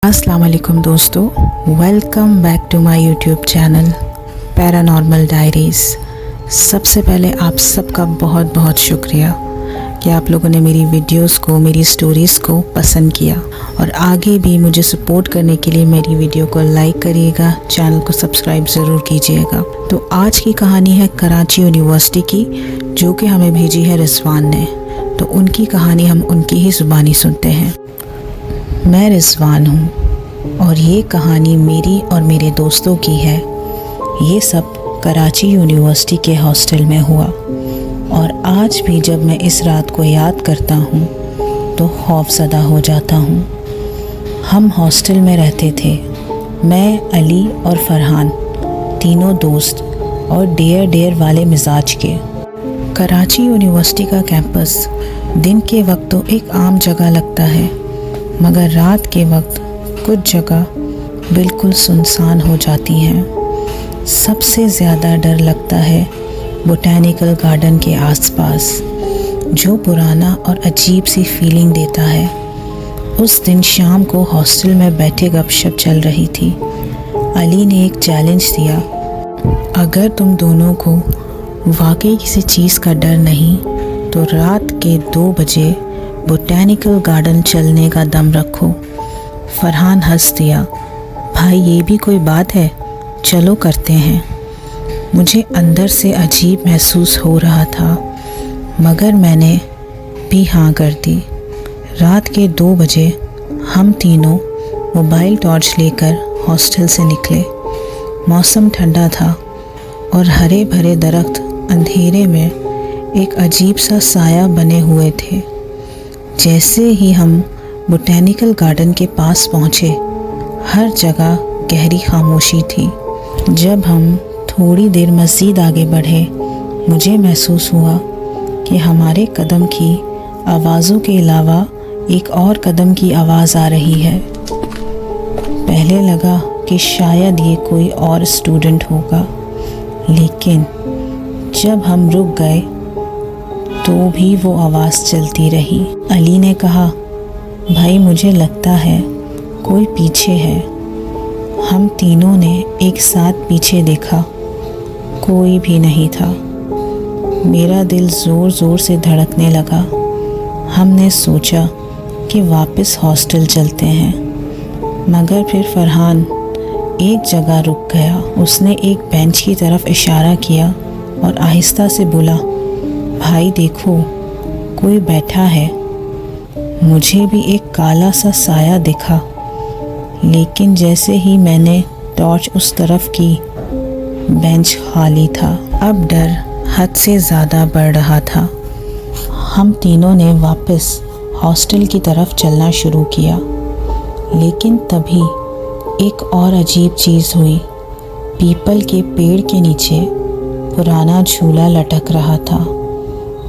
अस्सलाम वालेकुम दोस्तों, welcome back to my YouTube channel paranormal diaries. सबसे पहले आप सबका बहुत बहुत शुक्रिया कि आप लोगों ने मेरी वीडियोस को, मेरी स्टोरीज़ को पसंद किया और आगे भी मुझे सपोर्ट करने के लिए मेरी वीडियो को लाइक करिएगा, चैनल को सब्सक्राइब ज़रूर कीजिएगा। तो आज की कहानी है कराची यूनिवर्सिटी की, जो कि हमें भेजी है रिजवान ने। तो उनकी कहानी हम उनकी ही ज़ुबानी सुनते हैं। मैं रिजवान हूँ और ये कहानी मेरी और मेरे दोस्तों की है। ये सब कराची यूनिवर्सिटी के हॉस्टल में हुआ और आज भी जब मैं इस रात को याद करता हूँ तो खौफज़दा हो जाता हूँ। हम हॉस्टल में रहते थे, मैं, अली और फरहान, तीनों दोस्त और डेयर वाले मिजाज के। कराची यूनिवर्सिटी का कैंपस दिन के वक्त तो एक आम जगह लगता है, मगर रात के वक्त कुछ जगह बिल्कुल सुनसान हो जाती हैं। सबसे ज़्यादा डर लगता है बोटैनिकल गार्डन के आसपास, जो पुराना और अजीब सी फीलिंग देता है। उस दिन शाम को हॉस्टल में बैठे गपशप चल रही थी। अली ने एक चैलेंज दिया, अगर तुम दोनों को वाकई किसी चीज़ का डर नहीं तो रात के 2 बजे बोटैनिकल गार्डन चलने का दम रखो। फरहान हंस दिया, भाई ये भी कोई बात है, चलो करते हैं। मुझे अंदर से अजीब महसूस हो रहा था, मगर मैंने भी हाँ कर दी। रात के 2 बजे हम तीनों मोबाइल टॉर्च लेकर हॉस्टल से निकले। मौसम ठंडा था और हरे भरे दरख्त अंधेरे में एक अजीब सा साया बने हुए थे। जैसे ही हम बोटैनिकल गार्डन के पास पहुँचे, हर जगह गहरी खामोशी थी। जब हम थोड़ी देर मज़ीद आगे बढ़े, मुझे महसूस हुआ कि हमारे कदम की आवाज़ों के अलावा एक और कदम की आवाज़ आ रही है। पहले लगा कि शायद ये कोई और स्टूडेंट होगा, लेकिन जब हम रुक गए तो भी वो आवाज़ चलती रही। अली ने कहा, भाई मुझे लगता है कोई पीछे है। हम तीनों ने एक साथ पीछे देखा, कोई भी नहीं था। मेरा दिल ज़ोर ज़ोर से धड़कने लगा। हमने सोचा कि वापस हॉस्टल चलते हैं, मगर फिर फरहान एक जगह रुक गया। उसने एक बेंच की तरफ इशारा किया और आहिस्ता से बोला, भाई देखो, कोई बैठा है। मुझे भी एक काला सा साया दिखा, लेकिन जैसे ही मैंने टॉर्च उस तरफ की, बेंच खाली था। अब डर हद से ज़्यादा बढ़ रहा था। हम तीनों ने वापस हॉस्टल की तरफ चलना शुरू किया, लेकिन तभी एक और अजीब चीज़ हुई। पीपल के पेड़ के नीचे पुराना झूला लटक रहा था,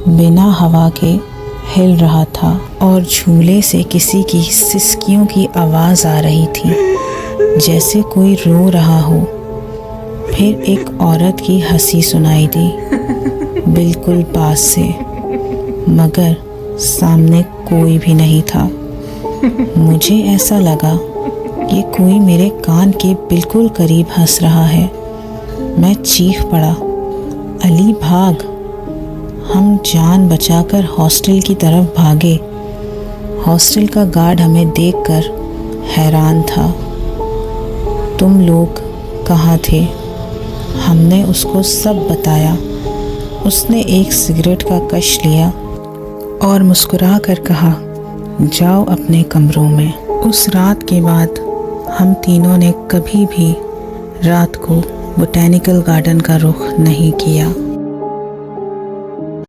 बिना हवा के हिल रहा था और झूले से किसी की सिसकियों की आवाज़ आ रही थी, जैसे कोई रो रहा हो। फिर एक औरत की हंसी सुनाई दी, बिल्कुल पास से, मगर सामने कोई भी नहीं था। मुझे ऐसा लगा कि कोई मेरे कान के बिल्कुल करीब हंस रहा है। मैं चीख पड़ा, अली भाग। हम जान बचाकर हॉस्टल की तरफ भागे। हॉस्टल का गार्ड हमें देखकर हैरान था। तुम लोग कहाँ थे? हमने उसको सब बताया। उसने एक सिगरेट का कश लिया और मुस्कुरा कर कहा, जाओ अपने कमरों में। उस रात के बाद हम तीनों ने कभी भी रात को बोटैनिकल गार्डन का रुख नहीं किया।